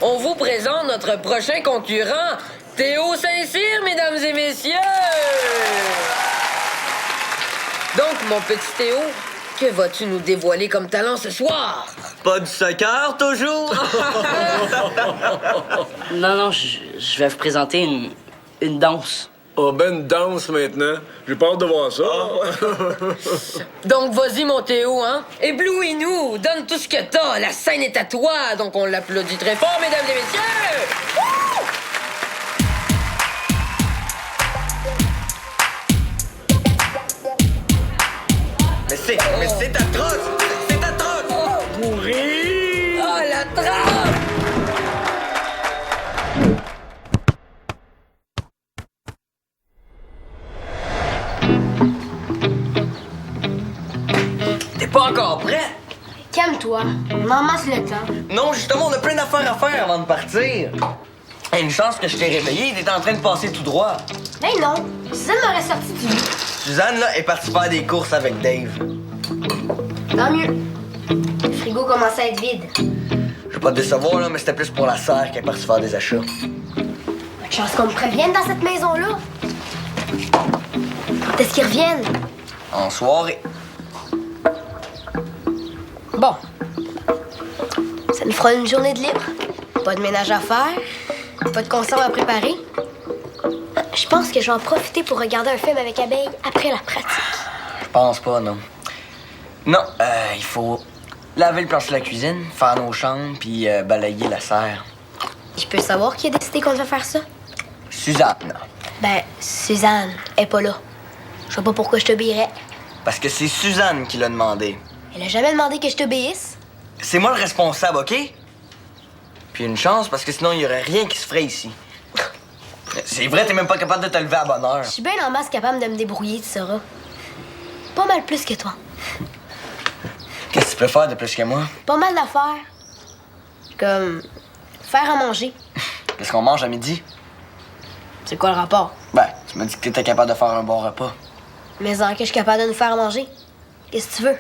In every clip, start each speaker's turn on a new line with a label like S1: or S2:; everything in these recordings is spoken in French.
S1: on vous présente notre prochain concurrent, Théo Saint-Cyr, mesdames et messieurs! Donc, mon petit Théo, que vas-tu nous dévoiler comme talent ce soir?
S2: Pas du soccer, toujours?
S3: Non, je vais vous présenter une danse.
S4: Oh, ben, une danse maintenant. J'ai pas hâte de voir ça.
S1: Donc, vas-y, mon Théo, hein? Éblouis-nous, donne tout ce que t'as. La scène est à toi, donc on l'applaudit très fort, mesdames et messieurs! Wouh!
S2: Mais c'est atroce! C'est atroce!
S4: Pourri!
S1: Oh, la trappe!
S2: T'es pas encore prêt?
S5: Calme-toi, on en masse le temps.
S2: Non, justement, on a plein d'affaires à faire avant de partir. Une chance que je t'ai réveillé, t'étais en train de passer tout droit.
S5: Ben non, Suzanne m'aurait sorti du lit.
S2: Suzanne, là, est partie faire des courses avec Dave.
S5: Tant mieux. Le frigo commençait à être vide.
S2: Je vais pas te décevoir, là, mais c'était plus pour la sœur qui est partie faire des achats.
S5: Pas de chance qu'on me prévienne dans cette maison-là. Quand est-ce qu'ils reviennent?
S2: En soirée.
S5: Bon. Ça nous fera une journée de libre. Pas de ménage à faire. Pas de conserve à préparer. Je pense que je vais en profiter pour regarder un film avec Abeille après la pratique.
S2: Je pense pas, non. Non, il faut laver le plancher de la cuisine, faire nos chambres, puis balayer la serre.
S5: Je peux savoir qui a décidé qu'on devait faire ça?
S2: Suzanne.
S5: Ben, Suzanne est pas là. Je sais pas pourquoi je t'obéirais.
S2: Parce que c'est Suzanne qui l'a demandé.
S5: Elle a jamais demandé que je t'obéisse.
S2: C'est moi le responsable, OK? Puis une chance, parce que sinon, il y aurait rien qui se ferait ici. C'est vrai, t'es même pas capable de te lever à bonne heure.
S5: Je suis bien en masse capable de me débrouiller, tu sauras. Pas mal plus que toi.
S2: Qu'est-ce que tu peux faire de plus que moi?
S5: Pas mal d'affaires. Comme faire à manger.
S2: Qu'est-ce qu'on mange à midi?
S5: C'est quoi le rapport?
S2: Ben, tu m'as dit que t'étais capable de faire un bon repas.
S5: Mais en que je suis capable de nous faire à manger. Qu'est-ce que tu veux?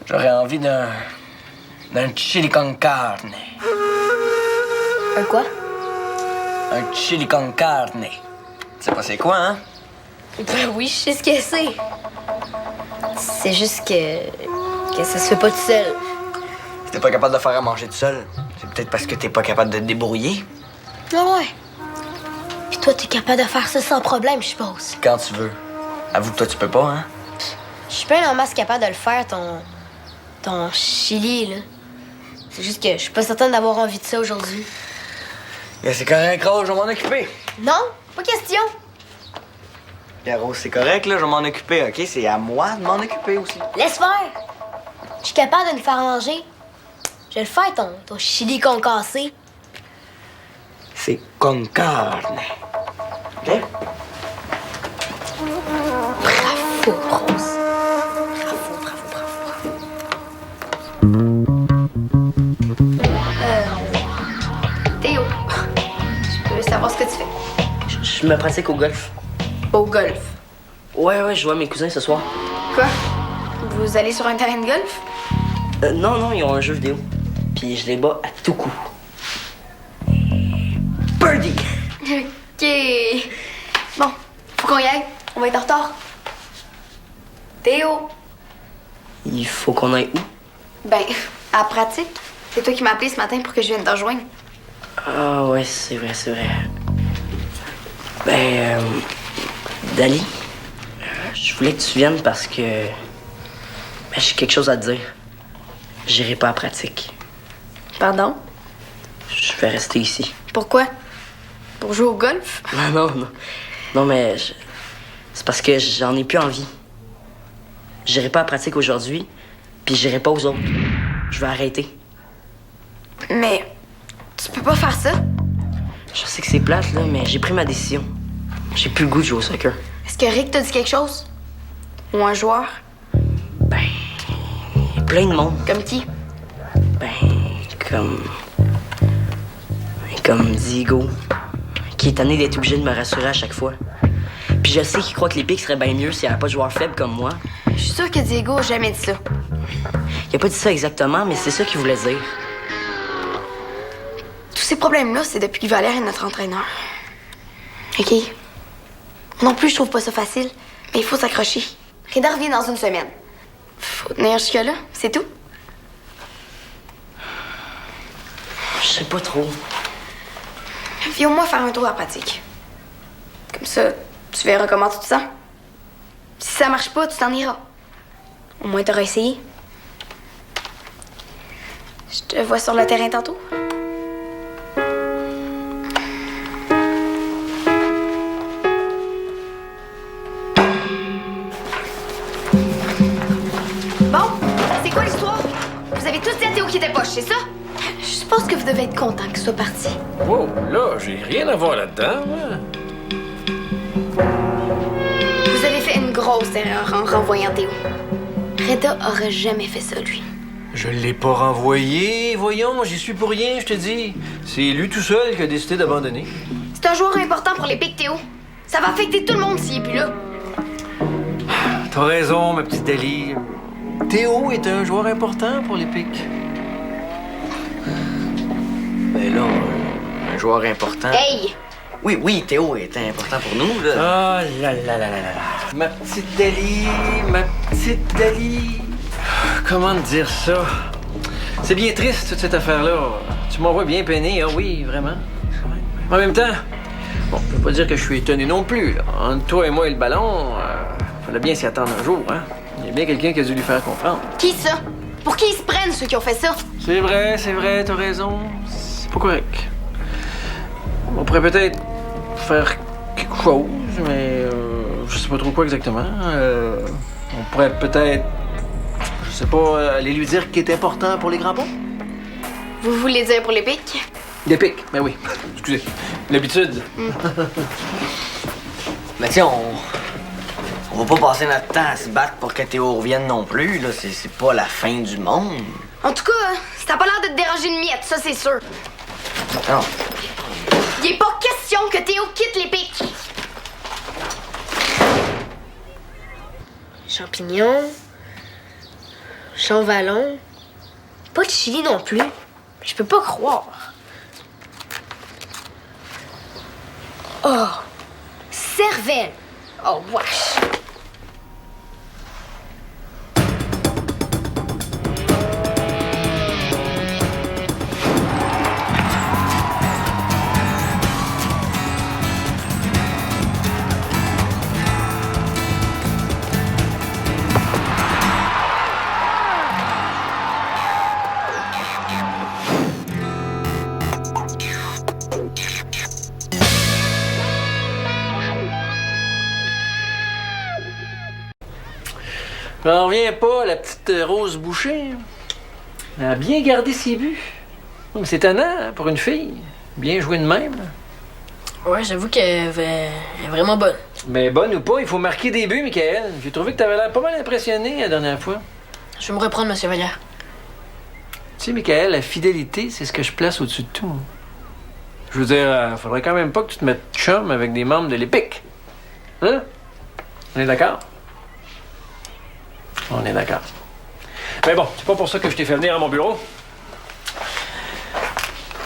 S2: J'aurais envie d'un chili con carne.
S5: Un quoi?
S2: Un chili con carne. Tu sais pas c'est quoi, hein?
S5: Ben oui, je sais ce que c'est. C'est juste que ça se fait pas tout seul.
S2: Si t'es pas capable de faire à manger tout seul, c'est peut-être parce que t'es pas capable de te débrouiller.
S5: Ah ouais. Puis toi, t'es capable de faire ça sans problème, je suppose.
S2: Quand tu veux. Avoue que toi, tu peux pas, hein?
S5: Je suis bien en masse capable de le faire, ton chili, là. C'est juste que je suis pas certaine d'avoir envie de ça aujourd'hui.
S2: Yeah, c'est correct, Rose, je vais m'en occuper.
S5: Non, pas question.
S2: Yeah, Rose, c'est correct, là, je vais m'en occuper, OK? C'est à moi de m'en occuper aussi.
S5: Laisse faire. Je suis capable de nous faire manger. Je vais le faire, ton chili concassé.
S2: C'est con carne. OK?
S5: Bravo, Rose. Théo, je peux savoir ce que tu fais?
S3: Je me pratique au golf.
S5: Au golf.
S3: Ouais, je vois mes cousins ce soir.
S5: Quoi? Vous allez sur un terrain de golf?
S3: Non, ils ont un jeu vidéo. Puis je les bats à tout coup. Birdie!
S5: OK. Bon, faut qu'on y aille. On va être en retard. Théo.
S3: Il faut qu'on aille où?
S5: Ben, à la pratique. C'est toi qui m'as appelé ce matin pour que je vienne te rejoindre.
S3: Ah ouais, c'est vrai. Ben, Dali, je voulais que tu viennes parce que... Ben, j'ai quelque chose à te dire. J'irai pas à pratique.
S5: Pardon?
S3: Je vais rester ici.
S5: Pourquoi? Pour jouer au golf?
S3: Non, mais c'est parce que j'en ai plus envie. J'irai pas à pratique aujourd'hui, puis j'irai pas aux autres. Je vais arrêter.
S5: Mais tu peux pas faire ça.
S3: Je sais que c'est plate, là, mais j'ai pris ma décision. J'ai plus le goût de jouer au soccer.
S5: Est-ce que Rick t'a dit quelque chose? Ou un joueur?
S3: Ben, il y a plein de monde.
S5: Comme qui?
S3: Ben, comme Diego, qui est tanné d'être obligé de me rassurer à chaque fois. Puis je sais qu'il croit que les pics seraient bien mieux s'il n'y avait pas de joueurs faibles comme moi.
S5: Je suis sûre que Diego a jamais dit ça.
S3: Il a pas dit ça exactement, mais c'est ça qu'il voulait dire.
S6: ces problèmes-là, c'est depuis que Valère est notre entraîneur. OK? Non plus, je trouve pas ça facile, mais il faut s'accrocher. Reda revient dans une semaine. Faut tenir jusque-là, c'est tout.
S3: Je sais pas trop.
S6: Viens au moins faire un tour à pratique. Comme ça, tu verras comment tu te sens. Si ça marche pas, tu t'en iras. Au moins, t'auras essayé. Je te vois sur le terrain tantôt. Bon, c'est quoi l'histoire? Vous avez tous dit à Théo qu'il était poche, c'est ça? Je pense que vous devez être content qu'il soit parti.
S4: Wow, là, j'ai rien à voir là-dedans, moi.
S6: Vous avez fait une grosse erreur en renvoyant Théo. Reda aurait jamais fait ça, lui.
S7: Je l'ai pas renvoyé, voyons, j'y suis pour rien, je te dis. C'est lui tout seul qui a décidé d'abandonner.
S6: C'est un joueur important pour les Pics, Théo. Ça va affecter tout le monde s'il est plus là.
S7: T'as raison, ma petite Dali. Théo est un joueur important pour les Pics.
S2: Ben là, un joueur important.
S6: Hey!
S2: Oui, oui, Théo était important pour nous, là.
S7: Ah là là là là là là. Ma petite Dali, ma petite Dali. Comment te dire ça? C'est bien triste, toute cette affaire-là. Tu m'envoies bien peiné, ah oui, vraiment. En même temps, bon, je peux pas dire que je suis étonné non plus. Là. Entre toi et moi et le ballon, fallait bien s'y attendre un jour, hein? Il y a bien quelqu'un qui a dû lui faire comprendre.
S6: Qui ça? Pour qui ils se prennent, ceux qui ont fait ça?
S7: C'est vrai, t'as raison. C'est pas correct. On pourrait peut-être faire quelque chose, mais je sais pas trop quoi exactement. On pourrait peut-être, je sais pas, aller lui dire qu'il est important pour les grands ponts.
S6: Vous voulez dire pour les Pics?
S7: Des pics, ben oui. Excusez, l'habitude.
S2: Mais tu sais, on va pas passer notre temps à se battre pour que Théo revienne non plus, là. C'est pas la fin du monde.
S6: En tout cas, ça a pas l'air de te déranger une miette, ça c'est sûr.
S2: Non.
S6: Il est pas question que Théo quitte les Pics. Champignons. Champ-Vallon. Pas de chili non plus. Je peux pas croire. Oh! Cervelle! Oh, wesh!
S7: J'en reviens pas, la petite Rose Boucher. Elle a bien gardé ses buts. Mais c'est étonnant, hein, pour une fille. Bien joué de même. Là.
S1: Ouais, j'avoue qu'elle est vraiment bonne.
S7: Mais bonne ou pas, il faut marquer des buts, Michael. J'ai trouvé que t'avais l'air pas mal impressionné la dernière fois.
S1: Je vais me reprendre, Monsieur Vallière.
S7: Tu sais, Michael, la fidélité, c'est ce que je place au-dessus de tout. Je veux dire, faudrait quand même pas que tu te mettes chum avec des membres de l'Épic. Hein? On est d'accord? On est d'accord. Mais bon, c'est pas pour ça que je t'ai fait venir à mon bureau.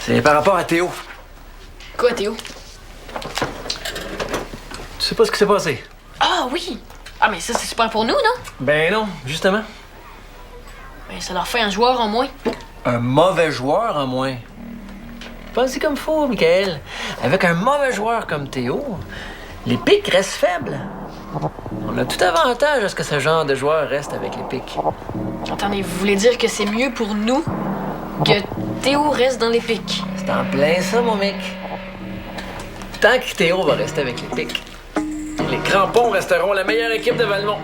S7: C'est par rapport à Théo.
S1: Quoi, Théo?
S7: Tu sais pas ce qui s'est passé?
S1: Ah oui! Ah, mais ça, c'est super pour nous, non?
S7: Ben non, justement.
S1: Mais ça leur fait un joueur en moins.
S7: Un mauvais joueur en moins. Pensez comme faut, Michael. Avec un mauvais joueur comme Théo, les Pics restent faibles. On a tout avantage à ce que ce genre de joueur reste avec les Pics.
S1: Attendez, vous voulez dire que c'est mieux pour nous que Théo reste dans les Pics?
S7: C'est en plein ça, mon mec. Tant que Théo va rester avec les Pics, les Crampons resteront la meilleure équipe de Valmont.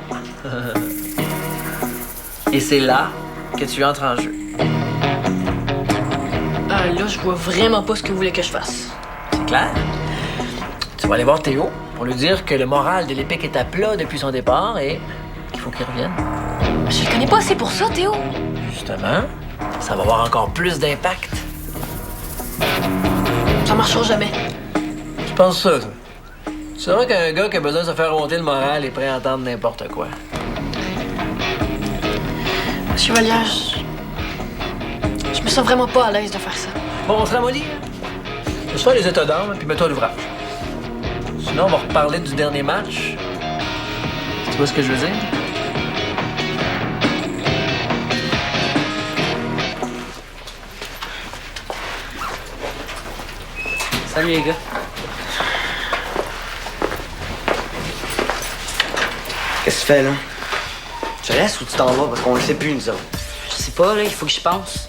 S7: Et c'est là que tu entres en jeu.
S1: Ah, là, je vois vraiment pas ce que vous voulez que je fasse.
S7: C'est clair? Tu vas aller voir Théo pour lui dire que le moral de l'Épic est à plat depuis son départ et qu'il faut qu'il revienne.
S1: Je le connais pas assez pour ça, Théo.
S7: Justement, ça va avoir encore plus d'impact.
S1: Ça marchera jamais.
S7: Je pense ça, toi. Tu sauras qu'un gars qui a besoin de se faire remonter le moral est prêt à entendre n'importe quoi.
S1: Monsieur Vallière, je me sens vraiment pas à l'aise de faire ça.
S7: Bon, on se ramollit? Ce soir, les états d'âme, puis mets-toi à l'ouvrage. Sinon, on va reparler du dernier match. Tu vois ce que je veux dire?
S3: Salut les gars.
S2: Qu'est-ce que tu fais, là? Tu restes ou tu t'en vas? Parce qu'on le sait plus, nous autres.
S3: Je sais pas, là, il faut que je pense.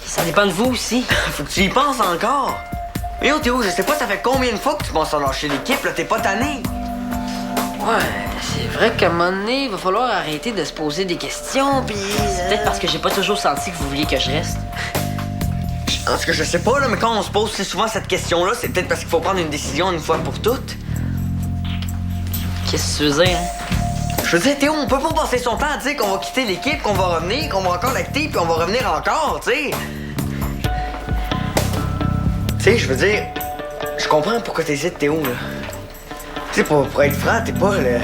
S3: Ça dépend de vous aussi.
S2: Faut que tu y penses encore. Mais oh, Théo, je sais pas, ça fait combien de fois que tu penses à lâcher l'équipe, là? T'es pas tanné.
S1: Ouais, c'est vrai qu'à un moment donné, il va falloir arrêter de se poser des questions, puis...
S3: C'est peut-être parce que j'ai pas toujours senti que vous vouliez que je reste.
S2: En tout cas, je sais pas, là, mais quand on se pose si souvent cette question-là, c'est peut-être parce qu'il faut prendre une décision une fois pour toutes.
S3: Qu'est-ce que tu veux dire, hein?
S2: Je veux dire, Théo, on peut pas passer son temps à dire qu'on va quitter l'équipe, qu'on va revenir, qu'on va encore l'acter, puis on va revenir encore, tu sais. Tu sais, je veux dire, je comprends pourquoi t'hésites, Théo, là. Tu sais, pour être franc, t'es pas le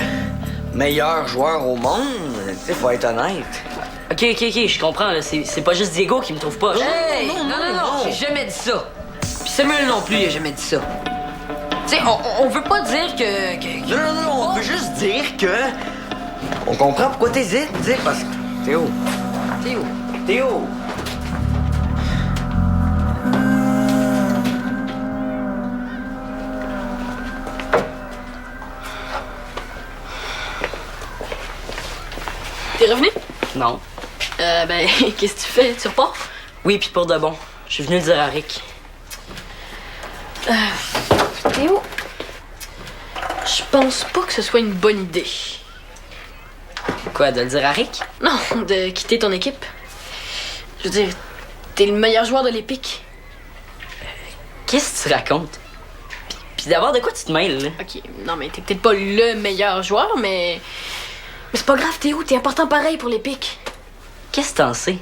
S2: meilleur joueur au monde. Tu sais, faut être honnête.
S3: Ok, je comprends, là. C'est pas juste Diego qui me trouve pas.
S1: Hey! Non, j'ai jamais dit ça. Puis Samuel non plus, il a jamais dit ça. Tu sais, on veut pas dire que...
S2: Non, on veut juste dire que... On comprend pourquoi t'hésites, tu sais, parce que... Théo.
S8: T'es revenu?
S3: Non.
S8: Ben, qu'est-ce que tu fais? Tu repars?
S3: Oui, puis pour de bon. Je suis venu le dire à Rick.
S8: Théo, je pense pas que ce soit une bonne idée.
S3: Quoi, de le dire à Rick?
S8: Non, de quitter ton équipe. Je veux dire, t'es le meilleur joueur de l'Épique.
S3: Qu'est-ce que tu racontes? Puis d'abord, de quoi tu te mêles, là?
S8: Ok, non, mais t'es peut-être pas le meilleur joueur, mais... Mais c'est pas grave, Théo, t'es important pareil pour l'Épique.
S3: Qu'est-ce que t'en sais?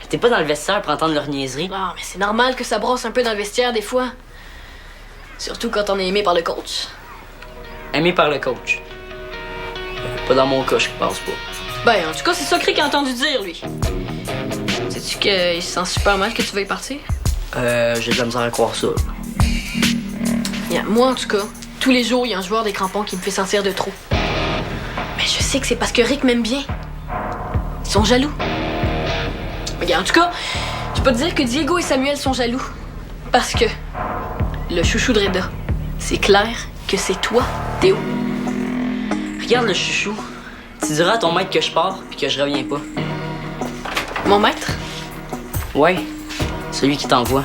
S3: T'es pas dans le vestiaire pour entendre leur niaiserie.
S8: Ah, mais c'est normal que ça brosse un peu dans le vestiaire des fois. Surtout quand on est aimé par le coach.
S3: Aimé par le coach. Pas dans mon cas, je pense pas.
S8: Ben, en tout cas, c'est ça que Rick a entendu dire, lui. Sais-tu qu'il se sent super mal que tu veuilles partir?
S3: J'ai de la misère à croire ça.
S8: Bien, moi, en tout cas, tous les jours, il y a un joueur des crampons qui me fait sentir de trop. Mais je sais que c'est parce que Rick m'aime bien. Ils sont jaloux. Regarde, en tout cas, je peux te dire que Diego et Samuel sont jaloux. Parce que le chouchou de Reda, c'est clair que c'est toi, Théo.
S3: Regarde le chouchou. Tu diras à ton maître que je pars puis que je reviens pas.
S8: Mon maître?
S3: Ouais, celui qui t'envoie.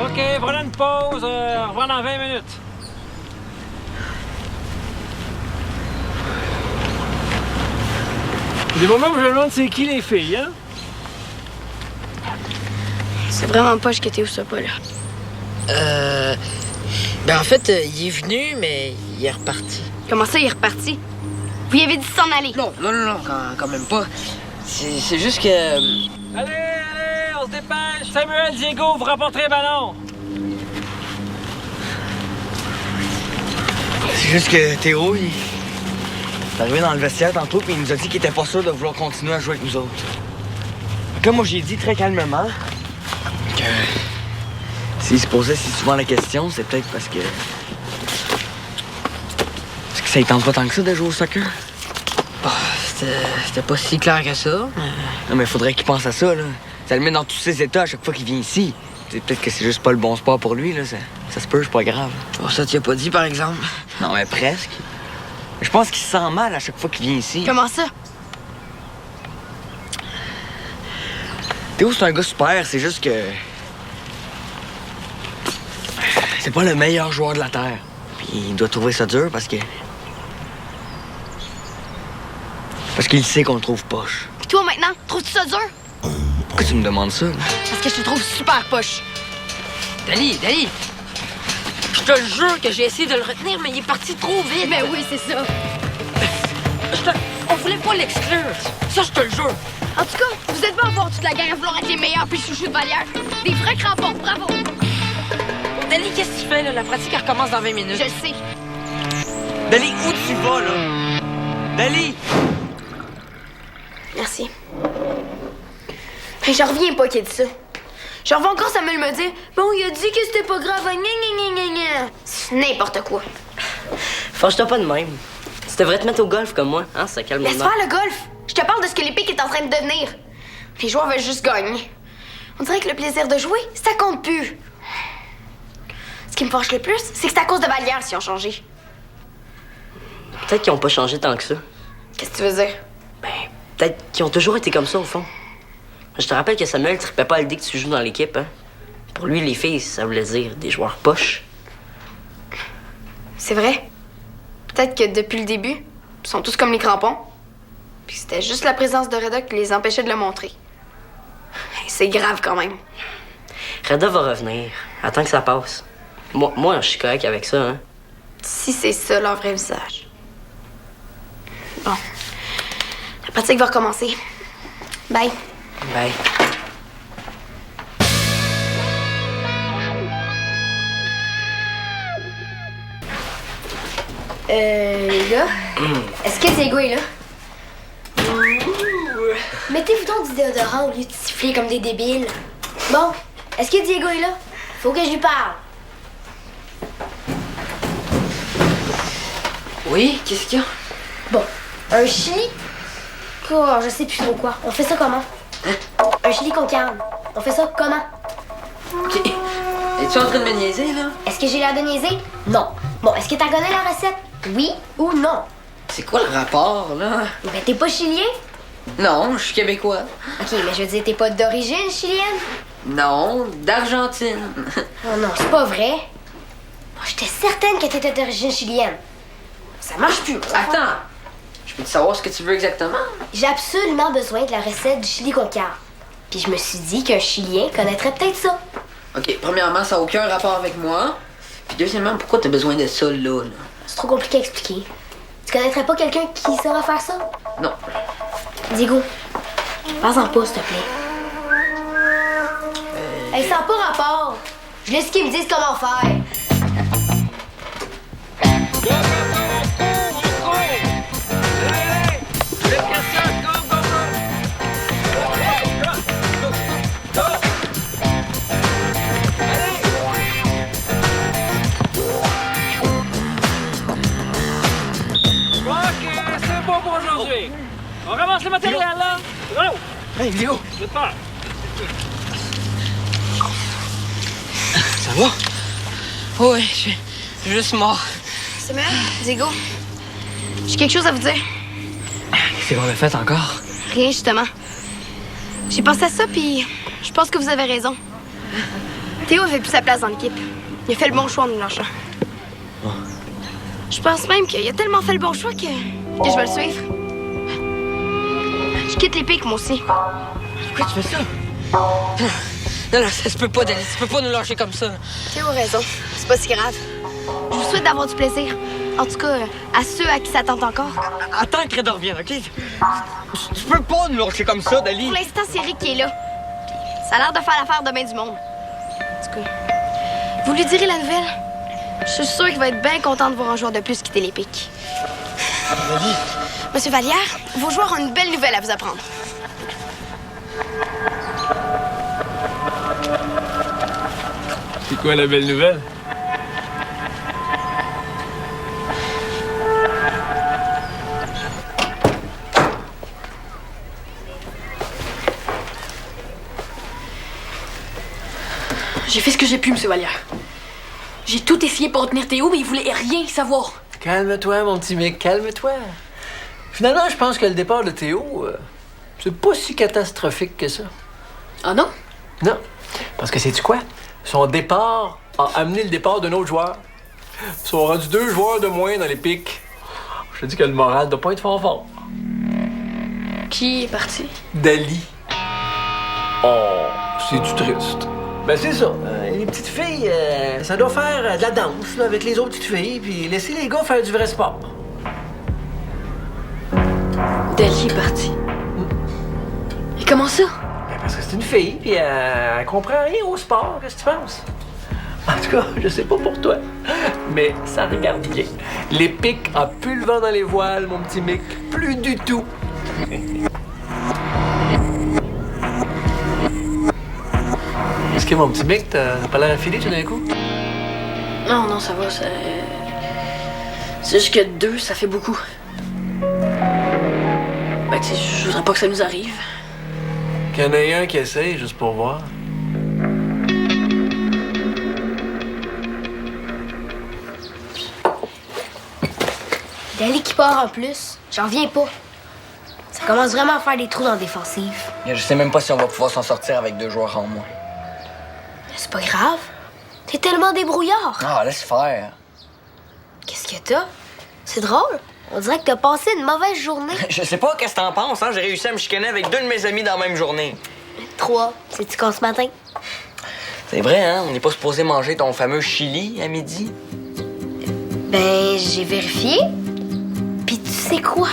S4: OK, prenons une pause. On revient dans 20 minutes. Des moments où je me demande c'est qui les filles, hein?
S6: C'est vraiment poche que Théo soit pas là.
S1: Ben en fait, il est venu, mais il est reparti.
S6: Comment ça, il est reparti? Vous lui avez dit de s'en aller.
S1: Non, quand même pas. C'est juste que...
S4: Allez, on se dépêche. Samuel, Diego, vous rapporterez le ballon.
S2: C'est juste que Théo, il est arrivé dans le vestiaire tantôt puis il nous a dit qu'il était pas sûr de vouloir continuer à jouer avec nous autres. Comme moi j'ai dit très calmement que s'il se posait si souvent la question, c'est peut-être parce que... Est-ce que ça ne tente pas tant que ça de jouer au soccer?
S1: Bah, c'était pas si clair que ça, mais...
S2: Non mais faudrait qu'il pense à ça, là. Ça le met dans tous ses états à chaque fois qu'il vient ici. Peut-être que c'est juste pas le bon sport pour lui, là. Ça se peut, c'est pas grave.
S1: Oh, ça t'y a pas dit, par exemple?
S2: Non, mais presque. Je pense qu'il se sent mal à chaque fois qu'il vient ici.
S6: Comment ça?
S2: Théo, c'est un gars super, c'est juste que... C'est pas le meilleur joueur de la Terre. Puis il doit trouver ça dur parce que... Parce qu'il sait qu'on le trouve poche.
S6: Puis toi, maintenant, trouves-tu ça dur?
S2: Pourquoi tu me demandes ça?
S6: Parce que je te trouve super poche.
S1: Dali, je te jure que j'ai essayé de le retenir, mais il est parti trop vite.
S6: Ben oui, c'est ça.
S1: On voulait pas l'exclure. Ça, je te le jure.
S6: En tout cas, vous êtes pas à voir toute la gang à vouloir être les meilleurs puis chouchous de Vallière. Des vrais crampons, bravo!
S1: Dali, qu'est-ce que tu fais, là? La pratique, elle recommence dans 20 minutes.
S6: Je le sais.
S2: Dali, où tu vas, là? Dali!
S6: Merci. Mais je reviens pas qu'il ait dit ça. Je reviens encore Samuel me dire « Bon, il a dit que c'était pas grave, gna gna gna gna. C'est n'importe quoi.
S3: Fâche-toi pas de même. Tu devrais te mettre au golf comme moi, hein? Ça calme le
S6: Laisse faire le golf. Je te parle de ce que l'Épique est en train de devenir. Les joueurs veulent juste gagner. On dirait que le plaisir de jouer, ça compte plus. Ce qui me fâche le plus, c'est que c'est à cause de Vallière s'ils ont changé.
S3: Peut-être qu'ils ont pas changé tant que ça.
S6: Qu'est-ce que tu veux dire?
S3: Ben, peut-être qu'ils ont toujours été comme ça, au fond. Je te rappelle que Samuel trippait pas à l'idée que tu joues dans l'équipe, hein? Pour lui, les filles, ça voulait dire des joueurs poches.
S6: C'est vrai. Peut-être que depuis le début, ils sont tous comme les crampons. Puis c'était juste la présence de Reda qui les empêchait de le montrer. C'est grave quand même.
S3: Reda va revenir. Attends que ça passe. Moi, je suis correct avec ça, hein?
S6: Si c'est ça leur vrai visage. Bon. La pratique va recommencer. Bye.
S3: Bye.
S5: Les gars, est-ce que Diego est là? Mettez-vous donc du déodorant au lieu de siffler comme des débiles. Bon, est-ce que Diego est là? Faut que je lui parle.
S1: Oui, qu'est-ce qu'il y a?
S5: Bon, un chili... Oh, je sais plus trop quoi. On fait ça comment? Un chili con carne. On fait ça comment?
S1: OK. Es-tu en train de me niaiser, là?
S5: Est-ce que j'ai l'air de niaiser? Non. Bon, est-ce que t'as connais la recette? Oui ou non?
S1: C'est quoi le rapport, là?
S5: Ben, t'es pas chilien?
S1: Non, je suis québécois.
S5: OK, mais je veux dire, t'es pas d'origine chilienne?
S1: Non, d'Argentine.
S5: Oh non, c'est pas vrai. Bon, j'étais certaine que t'étais d'origine chilienne. Ça marche plus.
S1: Attends. Je peux te savoir ce que tu veux exactement?
S5: J'ai absolument besoin de la recette du chili con carne. Puis je me suis dit qu'un Chilien connaîtrait peut-être ça.
S1: OK, premièrement, ça n'a aucun rapport avec moi. Puis deuxièmement, pourquoi t'as besoin de ça, là?
S5: C'est trop compliqué à expliquer. Tu connaîtrais pas quelqu'un qui saura faire ça?
S1: Non.
S5: Diego, parle-en pas, s'il te plaît. Hey, ça n'a pas rapport. Je laisse qu'ils me disent comment faire.
S4: On ramasse le matériel, là! Bravo!
S2: Hey, Léo!
S4: Je te parle.
S2: Ça va?
S1: Oui, je suis juste mort.
S6: Samuel, Diego, j'ai quelque chose à vous dire.
S2: Qu'est-ce qu'on a fait encore?
S6: Rien, justement. J'ai pensé à ça, puis je pense que vous avez raison. Théo avait plus sa place dans l'équipe. Il a fait le bon choix en nous lâchant.
S2: Oh.
S6: Je pense même qu'il a tellement fait le bon choix que je vais le suivre. Je quitte l'Épique, moi aussi.
S1: Pourquoi tu fais ça? Non, ça se peut pas, Dali. Tu peux pas nous lâcher comme ça.
S6: Théo a raison. C'est pas si grave. Je vous souhaite d'avoir du plaisir. En tout cas, à ceux à qui ça tente encore.
S2: Attends que Reda revienne, OK? Tu peux pas nous lâcher comme ça, Dali.
S6: Pour l'instant, c'est Rick qui est là. Puis ça a l'air de faire l'affaire de bien du monde. En tout cas, vous lui direz la nouvelle. Je suis sûre qu'il va être bien content de voir un joueur de plus quitter l'Épique.
S2: Dali.
S6: Monsieur Vallière, vos joueurs ont une belle nouvelle à vous apprendre.
S7: C'est quoi la belle nouvelle?
S8: J'ai fait ce que j'ai pu, monsieur Vallière. J'ai tout essayé pour retenir Théo, mais il voulait rien savoir.
S7: Calme-toi, mon petit mec, calme-toi. Finalement, je pense que le départ de Théo, c'est pas si catastrophique que ça.
S8: Ah non?
S7: Non. Parce que sais-tu quoi? Son départ a amené le départ d'un autre joueur. Ils sont rendus 2 joueurs de moins dans les pics. Je te dis que le moral doit pas être fort.
S8: Qui est parti?
S7: Dali. Oh, c'est du triste. Ben c'est ça. Les petites filles, ça doit faire de la danse là, avec les autres petites filles, puis laisser les gars faire du vrai sport.
S8: Dali est parti. comment ça?
S7: Ben, parce que c'est une fille, puis elle comprend rien au sport. Qu'est-ce que tu penses? En tout cas, je sais pas pour toi, mais ça regarde bien. Les pics a plus le vent dans les voiles, mon petit Mick. Plus du tout. Est-ce que mon petit Mick, t'as pas l'air affilé tout d'un coup?
S8: Non, non, ça va, c'est juste que 2, ça fait beaucoup. Ben, tu sais, je voudrais pas que ça nous arrive.
S7: Qu'il y en ait un qui essaye, juste pour voir.
S5: Dali qui part en plus, j'en viens pas. Ça commence vraiment à faire des trous dans la défensive.
S2: Je sais même pas si on va pouvoir s'en sortir avec 2 joueurs en moins.
S5: C'est pas grave. T'es tellement débrouillard.
S2: Ah, laisse faire.
S5: Qu'est-ce que t'as? C'est drôle. On dirait que t'as passé une mauvaise journée.
S2: Je sais pas qu'est-ce que t'en penses, hein? J'ai réussi à me chicaner avec 2 de mes amis dans la même journée.
S5: 3, c'est-tu quand ce matin?
S2: C'est vrai, hein? On n'est pas supposé manger ton fameux chili à midi?
S5: Ben, j'ai vérifié. Puis tu sais quoi?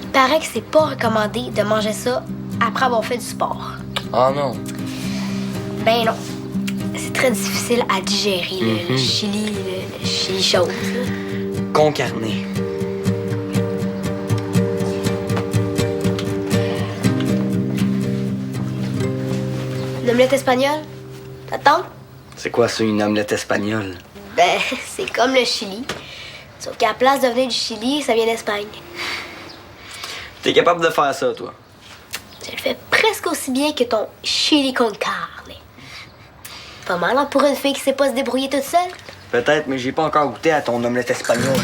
S5: Il paraît que c'est pas recommandé de manger ça après avoir fait du sport.
S2: Ah non.
S5: Ben non. C'est très difficile à digérer, le chili chaud.
S2: Concarné.
S5: Une omelette espagnole? T'attends?
S2: C'est quoi ça, une omelette espagnole?
S5: Ben, c'est comme le Chili. Sauf qu'à la place de venir du Chili, ça vient d'Espagne.
S2: T'es capable de faire ça, toi?
S5: Je le fais presque aussi bien que ton chili con carne. Pas mal, hein, pour une fille qui sait pas se débrouiller toute seule?
S2: Peut-être, mais j'ai pas encore goûté à ton omelette espagnole.